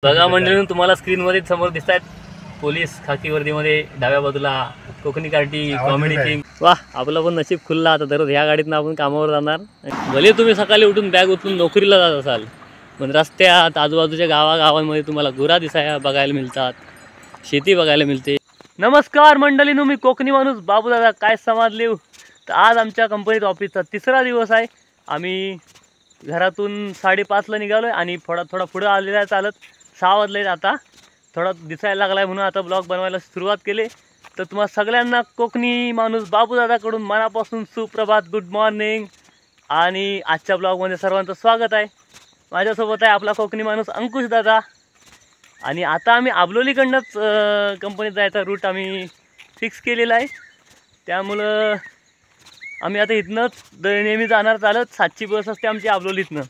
बघा मंडळी, तुम्हाला स्क्रीनमध्ये समोर दिसत आहेत पोलीस खाकी वर्दीमध्ये डाव्या बाजूला कोकणी कार्टी कॉमेडी टीम. वा, आपलं पण नशीब खुललं. आता दररोज ह्या गाडीतनं आपण कामावर जाणार. भले तुम्ही सकाळी उठून बॅग उचलून नोकरीला जात असाल, पण रस्त्यात आजूबाजूच्या गावागावांमध्ये तुम्हाला गुरा दिसाया बघायला मिळतात, शेती बघायला मिळते. नमस्कार मंडळींनो, मी कोकणी माणूस बाबू दादा. काय समाजले. तर आज आमच्या कंपनीत ऑफिसचा तिसरा दिवस आहे. आम्ही घरातून 5:30ला निघालो आहे आणि थोडा पुढं आलेला आहे चालत. 6 वाजले. आता थोडा दिसायला लागला आहे म्हणून आता ब्लॉग बनवायला सुरुवात केली. तर तुम्हाला सगळ्यांना कोकणी माणूस बाबू दादाकडून मनापासून सुप्रभात, गुड मॉर्निंग. आणि आजच्या ब्लॉगमध्ये सर्वांचं स्वागत आहे. माझ्यासोबत आहे आपला कोकणी माणूस अंकुश दादा. आणि आता आम्ही आबलोलीकडनंच कंपनीत जायचा रूट आम्ही फिक्स केलेला आहे. त्यामुळं आम्ही आता इथनंच नेहमी जाणार चालत. 7ची बस असते आमची आबलोलीतनं.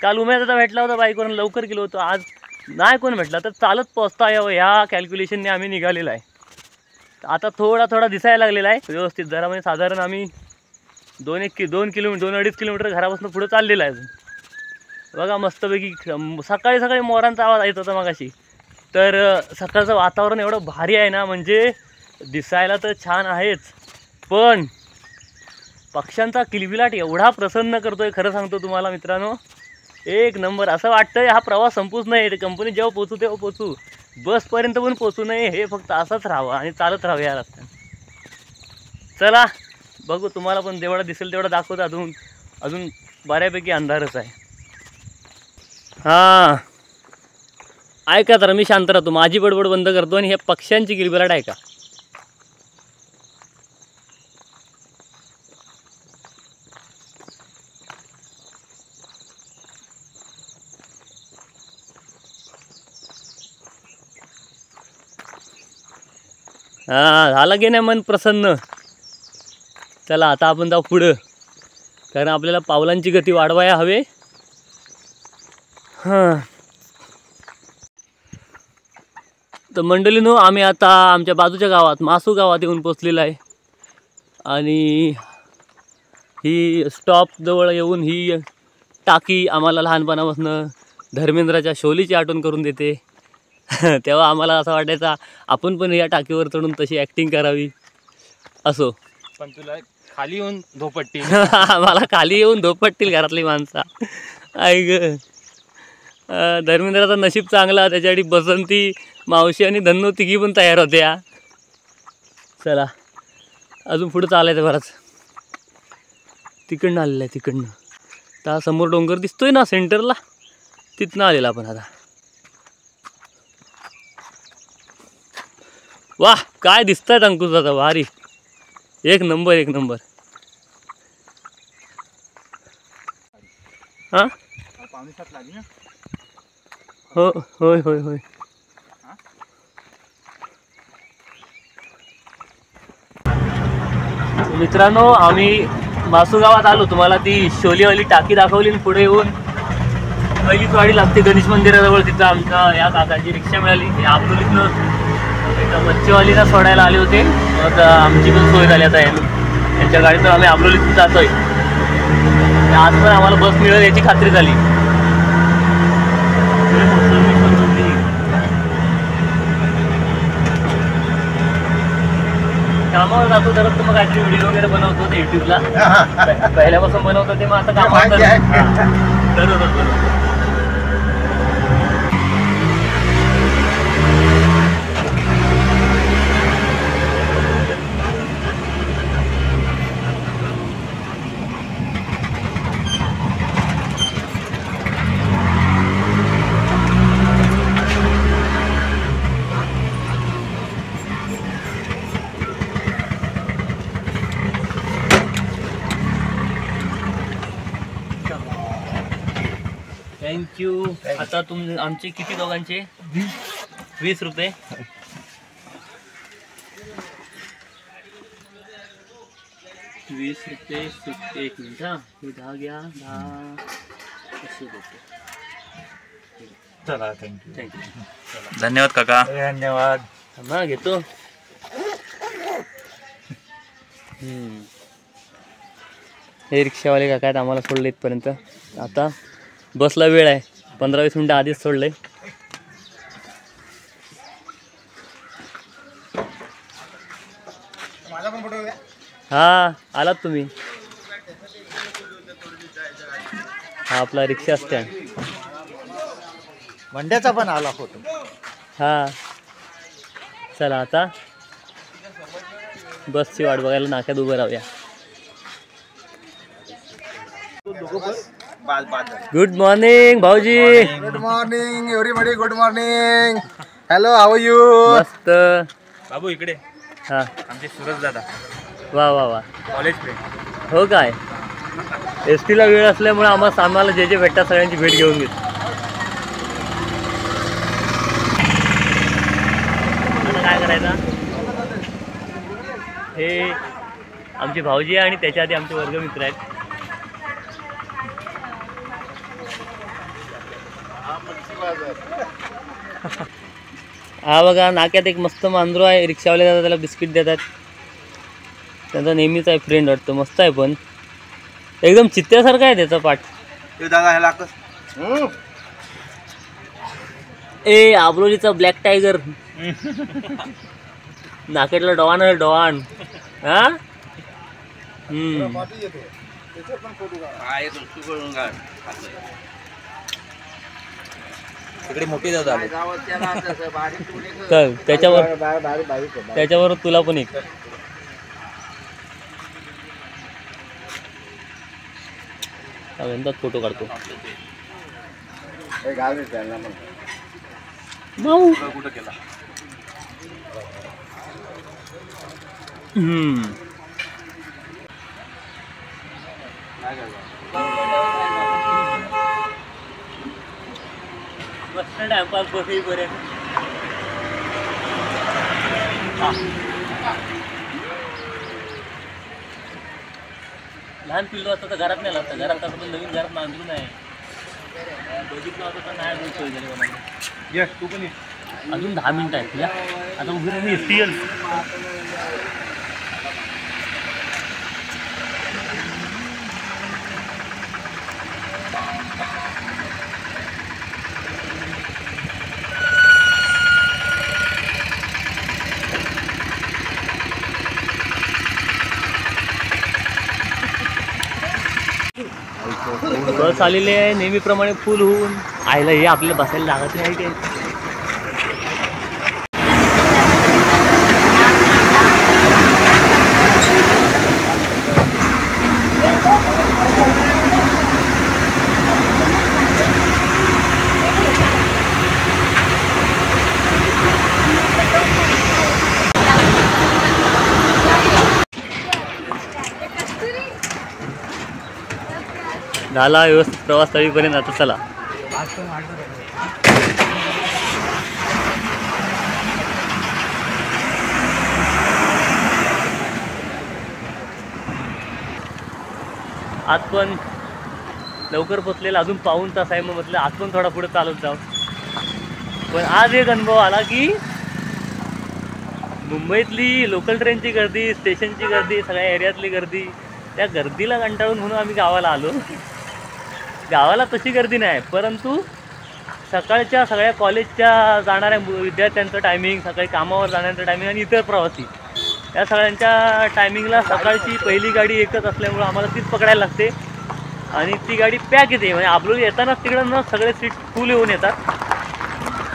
काल उमेश दादा भेटला होता, बाईकवरून लवकर गेलो होतो. आज नाही कोण भेटला तर चालत पोचता यावं ह्या कॅल्क्युलेशनने आम्ही निघालेला आहे. आता थोडा दिसायला लागलेला आहे व्यवस्थित जरा, म्हणजे साधारण आम्ही 2-2.5 किलोमीटर घरापासून पुढे चाललेला आहे. बघा मस्तपैकी सकाळी मोरांचा आवाज येत होता मगाशी. तर सकाळचं वातावरण एवढं भारी आहे ना, म्हणजे दिसायला तर छान आहेच, पण पक्ष्यांचा किलबिलाट एवढा प्रसन्न करतोय, खरं सांगतो तुम्हाला मित्रांनो, एक नंबर. असं वाटतंय हा प्रवास संपूच नये. कंपनीत जेव्हा पोचू तेव्हा पोचू, बसपर्यंत पण पोचू नये, हे फक्त असंच राहावं आणि चालत राहावं या रस्त्यात. चला बघू, तुम्हाला पण जेवढा दिसेल तेवढा दाखवतो. अजून बऱ्यापैकी अंधारच आहे. हां, ऐका तर, मी शांत राहतो, माझी बडबड बंद करतो आणि हे पक्ष्यांची किलबिलाट ऐका. हां, झालं की नाही मन प्रसन्न. चला आता आपण जाऊ पुढं, कारण आपल्याला पावलांची गती वाढवायला हवे. हां, तर मंडळीनो, आम्ही आता आमच्या बाजूच्या गावात मासू गावात येऊन पोचलेलं आहे. आणि ही स्टॉपजवळ येऊन ही टाकी आम्हाला लहानपणापासून धर्मेंद्राच्या शोलीची आठवण करून देते. तेव्हा आम्हाला असं वाटायचं आपण पण या टाकीवर चढून तशी ॲक्टिंग करावी. असो, पण तुला खाली येऊन धोपटतील. मला खाली येऊन धोपटतील घरातली माणसा. ऐक, धर्मेंद्राचा नशीब चांगला, त्याच्यासाठी बसंती, मावशी आणि धन्नो तिघी पण तयार होत्या. चला अजून पुढं चालायचं बराच. तिकडनं आलेलं आहे, तिकडनं. तर समोर डोंगर दिसतोय ना सेंटरला, तिथनं आलेला आपण आता. वाह, काय दिसतायत अंकुश दादा, भारी, एक नंबर. हां, हो, होय. मित्रांनो, आम्ही मासू गावात आलो. तुम्हाला ती शोलीवाली टाकी दाखवली. पुढे येऊन पहिलीच वाडी लागते गणेश मंदिराजवळ. तिथं आमच्या या काकांची रिक्षा मिळाली. आबलोलीतनं एका मच्छीवालीला सोडायला आले होते. मग आमची पण सोय झाली आता यांच्या गाडीतून आम्ही आबलोलीतून जातोय. आज पण आम्हाला बस मिळेल याची खात्री झाली. कामावर जातो तर मग काहीतरी व्हिडिओ वगैरे बनवतो ते युट्यूबला. पहिल्यापासून बनवतो ते, मग आता कामावर बरोबर. थँक्यू. आता आमचे किती दोघांचे? 20 रुपये. एक मिनिट. हां, 10 घ्या, 10 रुपये. चला, थँक्यू. धन्यवाद काका. धन्यवाद. हां, घेतो. हे रिक्षावाले काका आहेत, आम्हाला सोडले इथपर्यंत. आता बसला वेळ आहे, 15-20 मिनटं आधीच सोडले. हा आलात तुम्ही. हा आपला रिक्षा स्टँड. मंड्याचा पण आला फोटो. हा चला आता बसची वाट बघायला नाक्यात उभं राहूया. गुड मॉर्निंग भाऊजी. Good morning everybody. Good morning. Hello, how are you? मस्त. बाबू इकडे हा आमचे सूरज दादा वा वा वा. College friend. हो काय. एस टीला वेळ असल्यामुळे आम्हाला जे भेटतात सगळ्यांची भेट घेऊन घेतो. आता काय करायचं. हे आमचे भाऊजी आहे आणि त्याच्या आधी आमचे वर्गमित्र आहेत. हा बघा नाक्यात एक मस्त मांजरू आहे. रिक्षावाले जातात त्याला बिस्किट देतात. त्यांचा नेहमीच आहे फ्रेंड वाटतं. मस्त आहे पण एकदम चित्त्यासारखं आहे त्याचा पाठ. ए आबरोलीचा ब्लॅक टायगर. नाकेटला डॉन आहे डॉन. हा इकडे मोठी दादा आले. चल त्याच्यावर तुला पण एक. फोटो काढतो. माऊ. कुठं केला. मस्त टाइमपास बसही पर्यंत. लहान पिल्लू असतं तर घरात नाही लागतं. घरात असं पण नवीन घरात मांजरू नाही. बघितलं होतं तर नाही सोय झाली मला. तू पण अजून 10 मिनिटं आहेत. या आता उभी राहिली एस टी. बस आलेली आहे नेहमीप्रमाणे फुल होऊन. आयला हे आपल्याला बसायला लागत नाही ते. झाला व्यवस्थित प्रवास स्थळीपर्यंत. आता चला. आज पण लवकर पोचलेला. अजून पाऊण तास आहे. मग म्हटलं आज पण थोडा पुढे चालत जाऊ. पण आज एक अनुभव आला की मुंबईतली लोकल ट्रेनची गर्दी, स्टेशनची गर्दी, सगळ्या एरियातली गर्दी, त्या गर्दीला कंटाळून म्हणून आम्ही गावाला आलो. गावाला तशी गर्दी नाही, परंतु सकाळच्या सगळ्या कॉलेजच्या जाणाऱ्या विद्यार्थ्यांचं टायमिंग, सकाळी कामावर जाण्याचं टायमिंग आणि इतर प्रवासी या सगळ्यांच्या टायमिंगला सकाळची पहिली गाडी एकच असल्यामुळं आम्हाला तीच पकडायला लागते. आणि ती गाडी पॅक येते. म्हणजे आपल्याला येतानाच तिकडं ना सगळे सीट फुल येऊन येतात.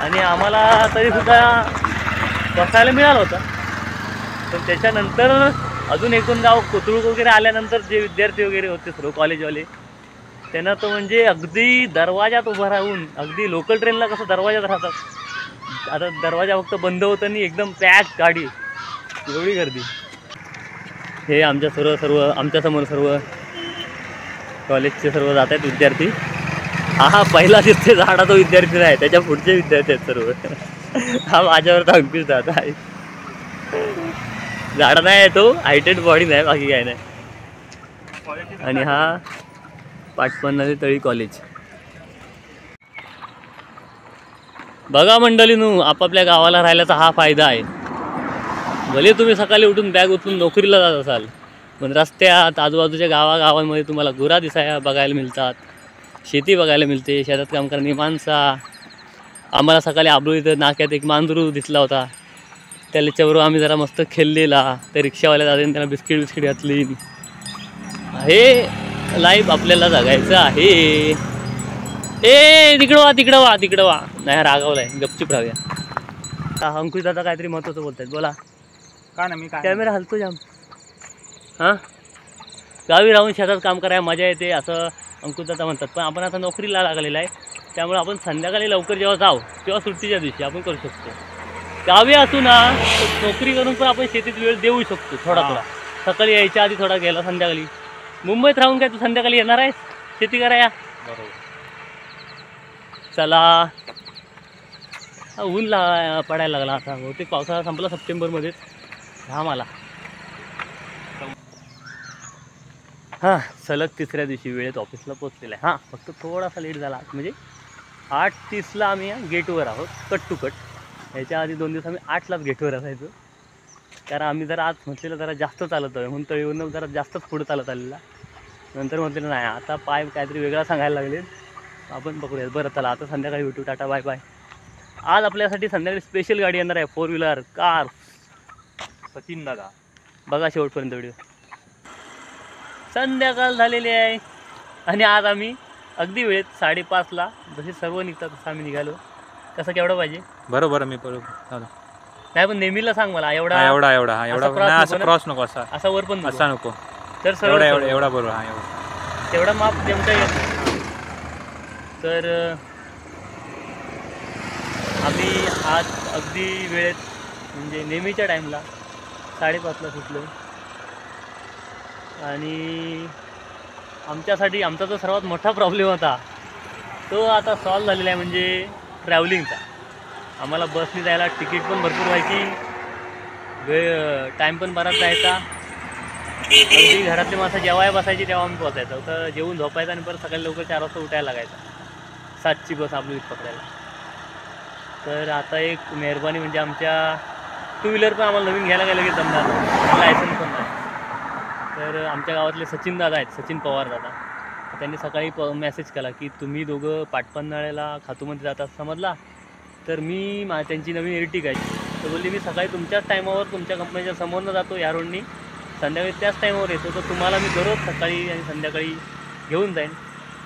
आणि आम्हाला तरीसुद्धा बसायला मिळालं होतं. पण त्याच्यानंतर अजून 1-2 गाव कोथरूड वगैरे आल्यानंतर जे विद्यार्थी वगैरे होते सर्व कॉलेजवाले, त्यांना तो म्हणजे अगदी दरवाजात उभं राहून, अगदी लोकल ट्रेनला कसं दरवाजात राहतात, आता दरवाजा फक्त बंद होतं आणि एकदम पॅक गाडी, एवढी गर्दी. हे आमच्यासमोर सर्व कॉलेजचे सर्व जात आहेत विद्यार्थी. हा पहिला तिथे झाडा तो विद्यार्थी नाही, त्याच्या पुढचे विद्यार्थी आहेत सर्व. हा माझ्यावर तर अंकुश दादा आहे. झाडा नाही आहे तो, हायटेड बॉडी नाही, बाकी काय नाही. आणि हा पाटपन्नाचे तळी कॉलेज. बघा मंडळींनो, आपापल्या गावाला राहिल्याचा हा फायदा आहे. भले तुम्ही सकाळी उठून बॅग उचलून नोकरीला जात असाल, पण रस्त्यात आजूबाजूच्या गावागावांमध्ये तुम्हाला गुरा दिसाया बघायला मिळतात, शेती बघायला मिळते, शेतात काम करणारी माणसं. आम्हाला सकाळी आबरू इथं नाक्यात एक मांजरू दिसला होता, त्याच्याबरोबर आम्ही जरा मस्त खेळलेला. त्या रिक्षावाल्या दादाने त्यांना बिस्किट घातली. हे लाईफ आपल्याला जगायचं आहे. ए तिकडं वा नाही रागावलाय, गपचूप राहूया. अंकुश दादा काहीतरी महत्त्वाचं बोलतायत, बोला. का ना मी काय कॅमेरा हलतो जाम. हां, गावी राहून शेतात काम करायला मजा येते असं अंकुश दादा म्हणतात. पण आपण आता नोकरीला लागलेला आहे, त्यामुळे आपण संध्याकाळी लवकर जेव्हा जाऊ तेव्हा सुट्टीच्या दिवशी आपण करू शकतो. गावी असू ना तर नोकरी करून पण आपण शेतीत वेळ देऊ शकतो थोडा. सकाळी यायच्या आधी थोडा गेला, संध्याकाळी. मुंबईत राहून काय तू संध्याकाळी येणार आहेस शेती कराया? बरोबर. चला, ऊन पडायला लागला आता. बहुतेक पावसाळा संपला सप्टेंबरमध्येच. घाम आला. हां, सलग तिसऱ्या दिवशी वेळेत ऑफिसला पोचलेला आहे. हां, फक्त थोडासा लेट झाला. म्हणजे 8:30ला आम्ही गेटवर आहोत, कट टू कट. ह्याच्या आधी 2 दिवस आम्ही 8लाच गेटवर असायचो, कारण आम्ही जरा आज म्हटलेलं जरा जास्त चालत आहे म्हणून तळीवरून जरा जास्तच पुढं चालत आलेला. नंतर म्हटलेलं नाही, आता पाय काहीतरी वेगळा सांगायला लागले, आपण पकडूयात. बरं चला, आता संध्याकाळी भेटू. Tata, bye bye. आज आपल्यासाठी संध्याकाळी स्पेशल गाडी येणार आहे, 4 व्हीलर कार. सचिन दादा बघा शेवटपर्यंत व्हिडिओ. संध्याकाळ झालेली आहे आणि आज आम्ही अगदी वेळेत 5:30ला जसे सर्व निघतात तसं आम्ही निघालो. कसं केवढं पाहिजे? बरोबर मी बरोबर. नाही पण नेहमीला सांग मला, एवढा असं क्रॉस नको, असा वर पण असा नको, तर सरळ एवढा बरोबर. हा, एवढा तेवढा माप जमता येत नाही. तर आम्ही आज अगदी वेळेत म्हणजे नेहमीच्या टाईमला 5:30ला सुटलो. आणि आमच्यासाठी आमचा जो सर्वात मोठा प्रॉब्लेम होता तो आता सॉल्व झालेला आहे, म्हणजे ट्रॅव्हलिंगचा. आम्हाला बसने जायला तिकीट पण भरपूर व्हायची, टाईम पण बराच जायचा. अगदी घरातली माणसं जेवायला बसायची तेव्हा आम्ही पोचायचं. तर जेवून झोपायचं आणि परत सकाळी लवकर 4 वाजता उठायला लागायचं 7ची बस आपली पकडायला. तर आता एक मेहरबानी म्हणजे आमच्या 2 व्हीलर पण आम्हाला नवीन घ्यायला काय लगेच जमणार नाही, लायसन्स पण नाही. तर आमच्या गावातले सचिन दादा आहेत, सचिन पवार दादा, त्यांनी सकाळी मेसेज केला की तुम्ही दोघं पाटपन्हाळ्याला खातूमध्ये जातात समजला, तर मी त्यांची नवीन एर्टिगा आहे. तर बोलली मी सकाळी तुमच्याच टायमावर तुमच्या कंपनीच्या समोरनं जातो या रोडनी, संध्याकाळी त्याच टायमावर येतो, तर तुम्हाला मी दररोज सकाळी आणि संध्याकाळी घेऊन जाईन.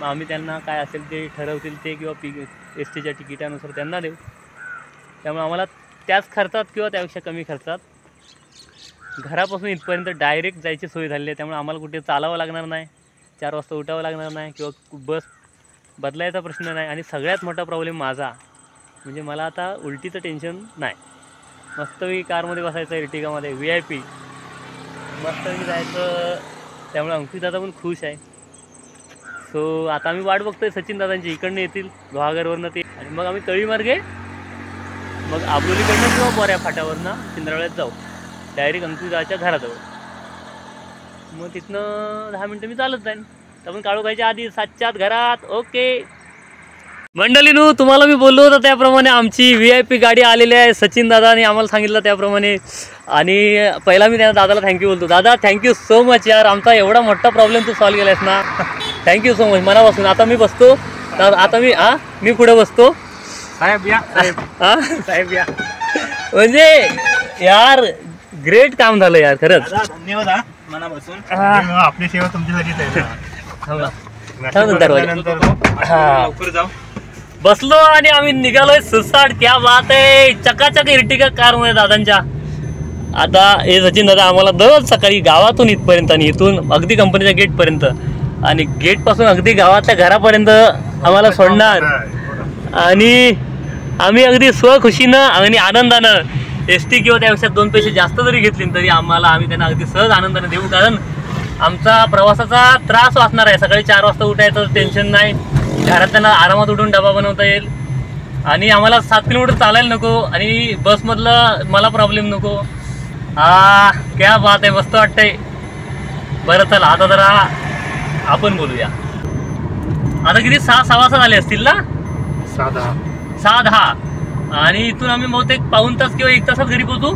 मग आम्ही त्यांना काय असेल ते ठरवतील ते, किंवा STच्या तिकिटानुसार त्यांना देऊ. त्यामुळे आम्हाला त्याच खर्चात किंवा त्यापेक्षा कमी खर्चात घरापासून इथपर्यंत डायरेक्ट जायची सोय झाली आहे. त्यामुळे आम्हाला कुठे चालावं लागणार नाही, 4 वाजता उठावं लागणार नाही, किंवा बस बदलायचा प्रश्न नाही. आणि सगळ्यात मोठा प्रॉब्लेम माझा म्हणजे मला आता उलटीचं टेन्शन नाही. मस्तपैकी कारमध्ये बसायचं, एर्टिगामध्ये VIP मस्तपैकी जायचं. त्यामुळे अंकुश दादा पण खुश आहे. सो आता आम्ही वाट बघतोय सचिन दादांची, इकडनं येतील गुहागरवरनं ते, आणि मग आम्ही तळीमार्गे मग आबोलीकडनं किंवा बोऱ्या फाट्यावरनं चिंद्रावळ्यात जाऊ, डायरेक्ट अंकुश दादाच्या घराजवळ. मग तिथनं 10 मिनटं मी चालत जाईन. तर आपण काळू खायच्या आधी 7च्या आत घरात. ओके मंडळीनू, तुम्हाला मी बोललो होतं त्याप्रमाणे आमची VIP गाडी आलेली आहे. सचिन दादाने आम्हाला सांगितलं त्याप्रमाणे. आणि पहिला मी त्या दादाला थँक्यू बोलतो. दादा थँक्यू सो मच यार, आमचा एवढा मोठा प्रॉब्लेम तू सॉल्व केलायस ना, थँक्यू सो मच मनापासून. आता मी बसतो, आता मी पुढे बसतो. साहेब या, साहेब या. म्हणजे यार ग्रेट काम झालं यार, खरंच धन्यवाद मनापासून. आपली सेवा तुमच्यासाठीच आहे. लवकर जाऊ. बसलो आणि आम्ही निघालोय सुसाट. क्या बात आहे, चकाचक एर्टिगा कारमध्ये दादांच्या. आता हे सचिन दादा आम्हाला दररोज सकाळी गावातून इथपर्यंत आणि इथून अगदी कंपनीच्या गेटपर्यंत आणि गेटपासून अगदी गावातल्या घरापर्यंत आम्हाला सोडणार. आणि आम्ही अगदी स्वखुशीनं आणि आनंदानं ST किंवा त्यापेक्षा 2 पैसे जास्त जरी घेतली तरी आम्ही त्यांना अगदी सहज आनंदाने देऊ. कारण आमचा प्रवासाचा त्रास वाचणार आहे. सकाळी 4 वाजता उठायचं टेन्शन नाही, घरात त्यांना आरामात उठून डबा बनवता येईल. आणि आम्हाला 7 किलोमीटर चालायला नको आणि बसमधलं मला प्रॉब्लेम नको. क्या बात आहे, मस्त वाटतंय. बरं चला आता जरा आपण बोलूया. आता किती 6:15 झाले असतील ना, 6:10. आणि इथून आम्ही बहुतेक पाऊण तास किंवा 1 तासात घरी पोहोचू.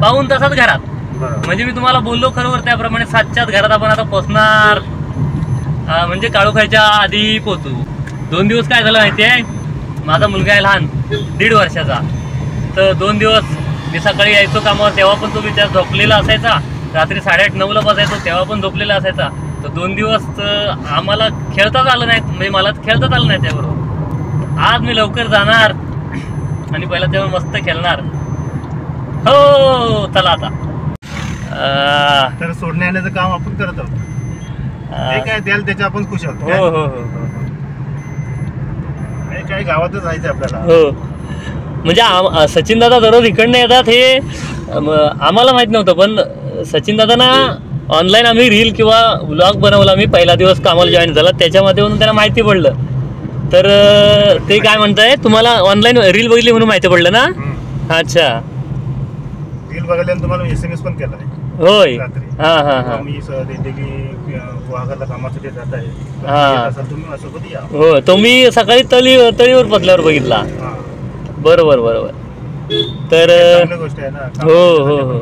पाऊण तासात घरात. म्हणजे मी तुम्हाला बोललो खरोबर त्याप्रमाणे 7च्या आत घरात आपण आता पोहोचणार. म्हणजे काळू खायच्या आधी पोहोचू. 2 दिवस काय झालं माहिती आहे, माझा मुलगा आहे लहान 1.5 वर्षाचा, तर 2 दिवस मी सकाळी यायचो कामावर तेव्हा पण तो बिचारा झोपलेला असायचा, रात्री 8:30-9ला बसायचो तेव्हा पण झोपलेला असायचा. तर 2 दिवस आम्हाला खेळताच आलं नाही, म्हणजे मला खेळताच आलं नाही त्याबरोबर. आज मी लवकर जाणार आणि पहिला तेव्हा मस्त खेळणार. हो चला आता तर सोडण्या येण्याचं काम आपण करत आहोत. ते काय द्याल त्याच्या आपण खुश आहोत. हो हो हो आणि काही गावातच राहायचं आपल्याला. हो. म्हणजे सचिन दादा दररोज इकडनं येतात हे आम्हाला माहित नव्हतं, पण सचिन दादांना ऑनलाईन आम्ही रील किंवा व्लॉग बनवला. मी पहिला दिवस कामाला जॉईन झाला त्याच्यामध्ये म्हणून त्यांना माहिती पडलं. तर ते काय म्हणताय, तुम्हाला ऑनलाईन रील बघितली म्हणून माहिती पडलं ना. अच्छा, रील बघायला तुम्हाला SMS पण केला आहे होय. रात्री. हा हा हा मी देते की गुहागरला कामासाठी जात आहे. हा. तुम्ही सोबत या. हो, तो मी सकाळी तळीवर पतल्यावर बघितला. हा. बरोबर बरोबर. तर चांगली गोष्ट आहे ना. हो, हो, हो.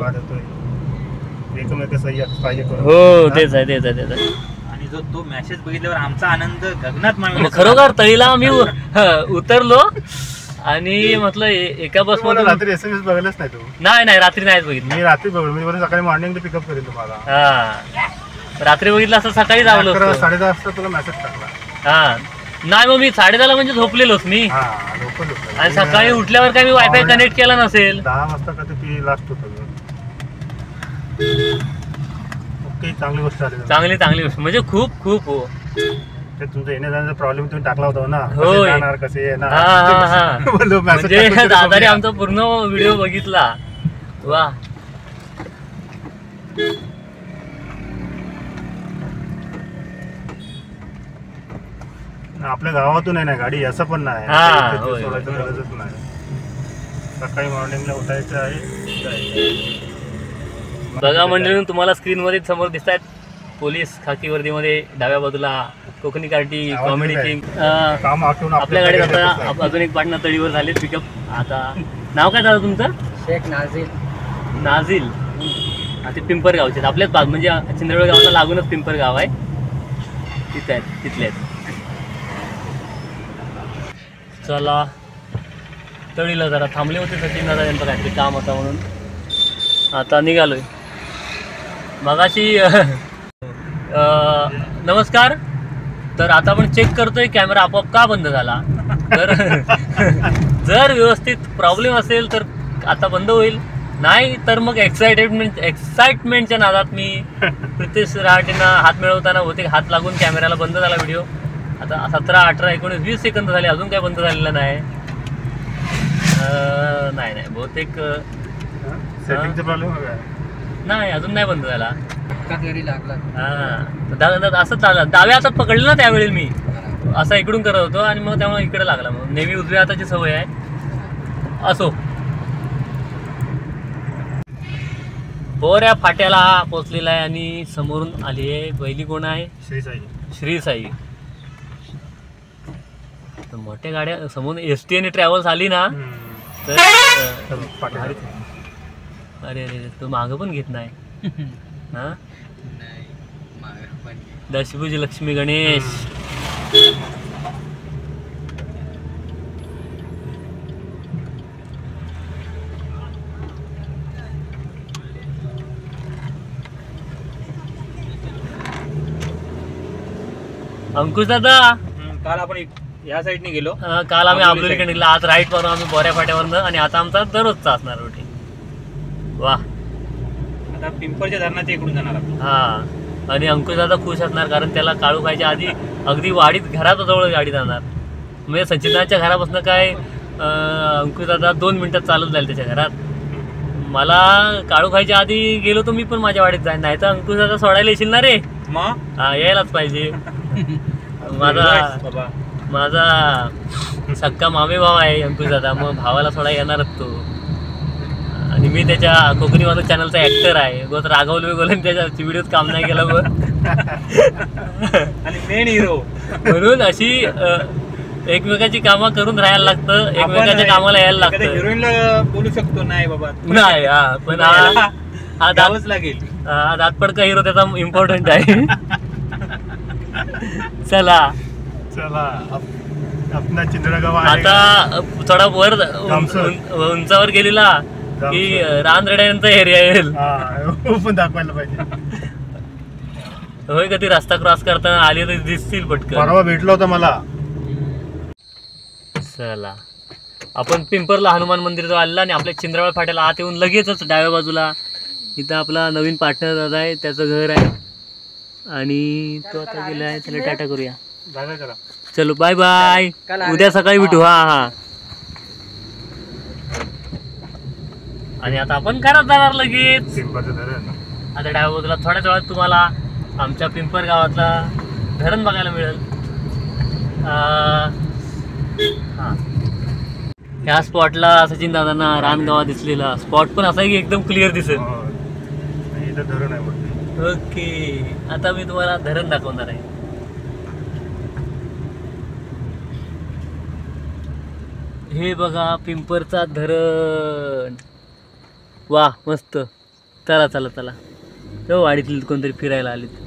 एकमेक सहाय्य करून. हो तेच आहे तेच आहे तेच आहे. आणि जो तो मेसेज बघितल्यावर आमचा आनंद गगनात मग मावला. खरोखर तळीला आम्ही उतरलो आणि म्हटलं एका बस मला मध्ये रात्री SMS बघायलाच नाही तू. नाही रात्री नाहीच बघितलं. मी रात्री बघलो, मी बरं सकाळी मॉर्निंगला पिकअप करेल तुम्हाला. हा रात्री बघितलं असं सकाळी जावलो 11-10:30 वाजता तुला मेसेज टाकला. हा नाही, मग मी 10:30ला म्हणजे झोपलेलोच मी. हा लवकर आणि सकाळी उठल्यावर काय मी वायफाय कनेक्ट केला नसेल. 10 वाजता का ते लास्ट होतं. ओके, चांगली गोष्ट आली. चांगली गोष्ट म्हणजे खूप खूप. हो ते तुमचा येण्या जाण्याचा प्रॉब्लेम तुम्ही टाकला होता ना. होय. कसे जाणार, कसे येणार. हा. बोललो, message म्हणजे टाकून तरी दादाने बघूया. आमचा पूर्ण व्हिडिओ बघितला. वा आपल्या गावातून आहे ना गाडी, असं पण नाही. हा, इथे होय, सोडायचं होय. गरजच नाही. सकाळी मॉर्निंगला उठायचं आहे, जायचं. बघा मंडळी, तुम्हाला स्क्रीनमध्ये समोर दिसत आहेत पोलीस खाकी वर्दीमध्ये डाव्या बाजूला कोकणी कार्टी आवाज कॉमेडी येत आहे. किंग. काम आठवून आपल्या गाडीत आता अजून एक पार्टनर तळीवर झाले पिकअप. आता नाव काय झालं तुमचं? शेख नाझील. नाझील. ते पिंपरगावचे आहेत. आपल्याच भाग म्हणजे चिंदळवेळ गावाला लागूनच पिंपरगाव आहे. तिथे आहेत, तिथले आहेत. चला तळीला जरा थांबले होते सचिन दादा, यांचं काहीतरी काम होता म्हणून आता निघालोय. मगाशी नमस्कार. तर आता आपण चेक करतोय कॅमेरा आपोआप का बंद झाला. तर जर व्यवस्थित प्रॉब्लेम असेल तर आता बंद होईल, नाही तर मग एक्साइटमेंटच्या नादात मी प्रितेश रहाटेंना हात मिळवताना होते हात लागून कॅमेऱ्याला बंद झाला व्हिडिओ. आता 17, 18, 19, 20 सेकंद झाले, अजून काय बंद झालेलं नाही. नाही बहुतेक सेटिंगचा प्रॉब्लेम नाही, अजून नाही बंद झाला. घरी लागला. हा असंच झालं. डाव्या हातात पकडलं ना त्यावेळी मी असं इकडून करत होतो आणि मग त्यामुळे इकडे लागला. मग नेहमी उजव्या हाताची सवय आहे. असो, बोऱ्या फाट्याला पोचलेला आहे आणि समोरून आली आहे पहिली. कोण आहे? श्री साई. तर मोठ्या गाड्या समोरून ST आणि ट्रॅव्हल्स आली ना तर अरे अरे तो मागं पण घेत नाही. हा दशभुज लक्ष्मी गणेश. अंकुश दादा, काल आपण या साईडने गेलो. काल आम्ही आंबोलीकडे निघलो, आज राईट वरून आम्ही बोऱ्या फाट्यावरनं आणि आता आमचा दररोजचा असणार रुटीन. वा, आता पिंपरच्या धरणाच्या इकडून जाणार आपण. हा. आणि अंकुश दादा खुश असणार कारण त्याला काळू खायच्या आधी अगदी वाडीत घराजवळ गाडी जाणार. म्हणजे सचिनदाच्या घरापासून काय अंकुश दादा 2 मिनिटात चालत जाईल त्याच्या घरात. मला काळू खायच्या आधी गेलो तर मी पण माझ्या वाडीत जाईन, नाही तर अंकुश दादा सोडायला येशील ना रे. मग हा, यायलाच पाहिजे. बाबा माझा सक्का मामे भाव आहे अंकुश दादा, मग भावाला सोडा येणारच तो. आणि मी त्याच्या कोकणी माझा चॅनलचा ऍक्टर आहे. गोत राघवल वेगोलन त्याच्या व्हिडिओत काम नाही केलं बघ. आणि मेन हिरो म्हणून अशी एकमेकाची कामं करून राहायला लागतं, एकमेकाच्या कामाला यायला लागतं. हिरोईनला बोलू शकतो नाही बाबा नाही, हा पण हा जावंच लागेल. दातपडका हिरो त्याचा इम्पॉर्टंट आहे. चला आपला चिंद्रगाव आता थोडा वर जामसर. उंचावर गेलेला की रानरेड्यांचा एरिया येईल. पण दाखवायला पाहिजे. होय कधी रस्ता क्रॉस करताना आले तर दिसतील पटकन. परवा भेटला होता मला. चला आपण पिंपरला हनुमान मंदिराजवळ आलेला आणि आपल्या चिंद्रावळ फाट्याला आत येऊन लगेचच डाव्या बाजूला इथं आपला नवीन पार्टनर दादा आहे, त्याचं घर आहे आणि तो आता गेला आहे. त्याला टाटा करूया. जागा करा. चलो बाय बाय. उद्या सकाळी भेटू. हा. आणि आता आपण घरात जाणार लगेच. पिंपळचं धरण. आता डाव्या बाजूला थोड्याच वेळात तुम्हाला आमच्या पिंपर गावातला धरण बघायला मिळेल. हां ह्या स्पॉटला सचिन दादांना रानगावा दिसलेला स्पॉट पण असा आहे की एकदम क्लिअर दिसेल. इथं धरण आहे वरती. ओके आता मी तुम्हाला धरण दाखवणार आहे. हे बघा पिंपरचा धरण. वा मस्त. चला चला चला. तो वाडीतली कोणतरी फिरायला आलीत.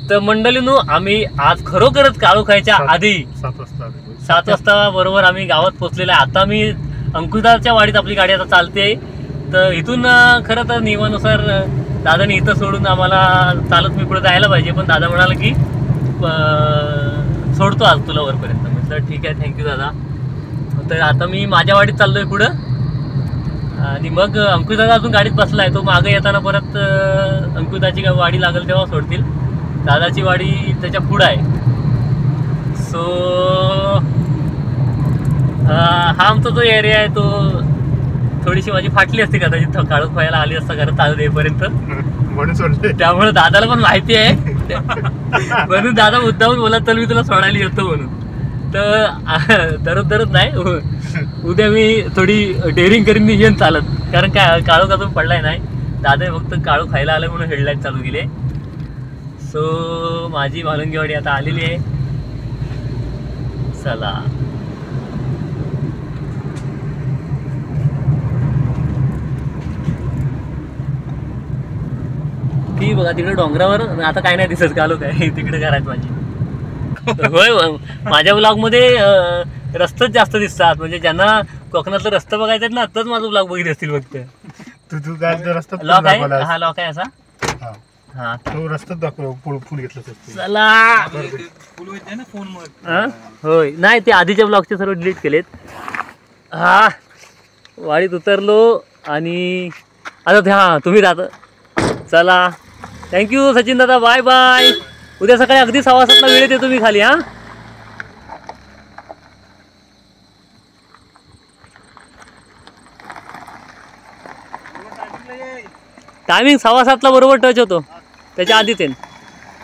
तर मंडळींनो आम्ही आज खरोखरच काळोखायच्या आधी 7 वाजता बरोबर आम्ही गावात पोहोचलेलो आहे. आता मी अंकुशदाच्या वाडीत आपली गाडी आता चालते. तर इथून खरं तर नियमानुसार दादाने इथं सोडून आम्हाला चालत मी पुढे जायला पाहिजे, पण दादा म्हणाला की सोडतो आज तुला वरपर्यंत. म्हटलं ठीक आहे थँक्यू दादा. तर आता मी माझ्या वाडीत चाललोय पुढं आणि मग अंकुशदादा अजून गाडीत बसलाय. तो मागे येताना परत अंकुशदाची वाडी लागेल तेव्हा सोडतील. दादाची वाडी त्याच्या पुढं आहे. सो हा आमचा जो एरिया आहे तो थोडीशी माझी फाटली असते कदाचित काळोख व्हायला आली असता घरात चालत येईपर्यंत. म्हणून सोडले. त्यामुळे दादाला पण माहिती आहे म्हणून दादा मुद्दाहून बोला चल मी तुला सोडायला येतो म्हणून. तर दररोज नाही, उद्या मी थोडी डेअरिंग करीन मी येऊन चालत, कारण काय काळोख अजून पडलाय नाही. दादा फक्त काळोख खायला आलं म्हणून हेडलाईट चालू केली. सो माझी भालंगीवाडी आता आलेली आहे. चला ती बघा तिकडे डोंगरावर आता काय नाही दिसत कालो काय तिकडे घरात माझी. होय माझ्या ब्लॉगमध्ये रस्तेच जास्त दिसतात, म्हणजे ज्यांना कोकणातलं रस्ता बघायचं आहेत ना आताच माझं ब्लॉग बघित असतील फक्त. तू काय रस्ता लॉक आहे. हा लॉक आहे असा. हा तो रस्ता दाखव. फुल घेतला. चला फुल होत ना फोन मध्ये. होय नाही ते आधीच्या ब्लॉगचे सर्व डिलीट केलेत. हा वाडीत उतरलो आणि आता हां तुम्ही राहता. चला थँक्यू सचिन दादा. Bye bye. उद्या सकाळी अगदी 6:15 वेळेत येतो मी खाली. हां टायमिंग 6:15 बरोबर टच होतो. त्याच्या आधीच येईन.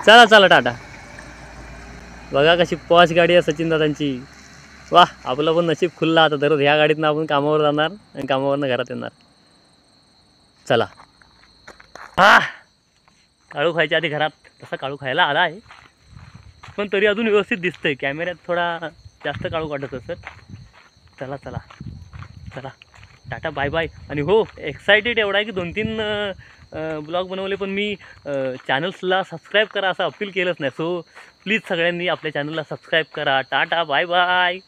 चला चला टाटा. बघा कशी पॉश गाडी आहे सचिन दादांची. वा आपलं पण नशीब खुलला. आता दररोज ह्या गाडीतनं आपण कामावर जाणार आणि कामावरनं घरात येणार. चला. हा काळू खायच्या आधी घरात तसा काळू खायला आला आहे, पण तरी अजून व्यवस्थित दिसतंय. कॅमेऱ्यात थोडा जास्त काळू काढत असत. चला चला चला टाटा बाय बाय. आणि हो एक्सायटेड एवढा आहे की 2-3 ब्लॉग बनवले, पण मी चॅनल्सला सबस्क्राईब करा असं अपील केलंच नाही. सो प्लीज सगळ्यांनी आपल्या चॅनलला सबस्क्राईब करा. Tata bye bye.